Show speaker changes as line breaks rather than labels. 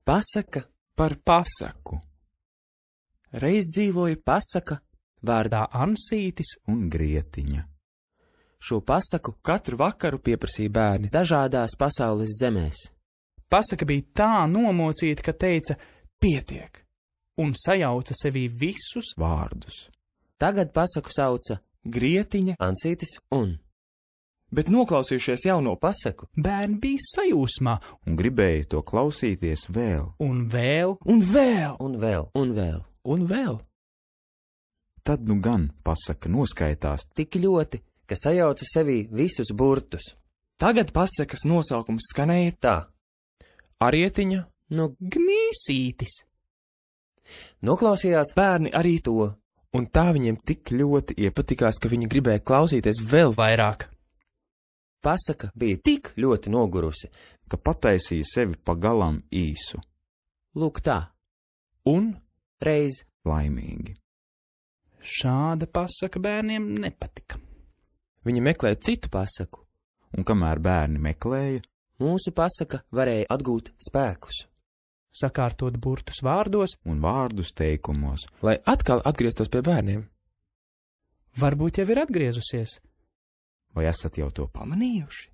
Pasaka
par pasaku.
reiz dzīvoja pasaka vārdā
Ansītis
Un Grietiņa.
Šo pasaku
katru vakaru pieprasīja bērni.
dažādās pasaules zemēs.
Pasaka bija tā nomocīta, ka teica pietiek, un sajauca sevī visus
Vārdus.
Tagad pasaku sauca
Grietiņa,
Ansītis un
bet noklausījušies jauno pasaku.
bērni bija sajūsmā,
Un gribēja to klausīties vēl.
un vēl,
Un vēl!
un vēl.
un vēl.
Tad nu gan pasaka noskaitās.
Tik ļoti, ka sajauca sevī visus burtus.
Tagad pasakas nosaukums skanēja tā.
Arietiņa,
Nu,
Gnīsītis.
noklausījās
Bērni arī to.
Un tā viņiem tik ļoti iepatikās, ka viņi gribēja klausīties vēl vairāk.
pasaka bija tik ļoti nogurusi.
Ka pataisīja sevi pagalam īsu.
Lūk tā,
Un
reiz
Laimīgi.
šāda pasaka bērniem nepatika.
viņi meklēja citu pasaku.
Un kamēr bērni meklēja,
Mūsu pasaka varēja atgūt spēkus.
Sakārtot burtus vārdos,
un vārdus teikumos,
lai atkal atgrieztos pie bērniem. Varbūt jau ir atgriezusies.
vai esat jau to
Pamanījuši?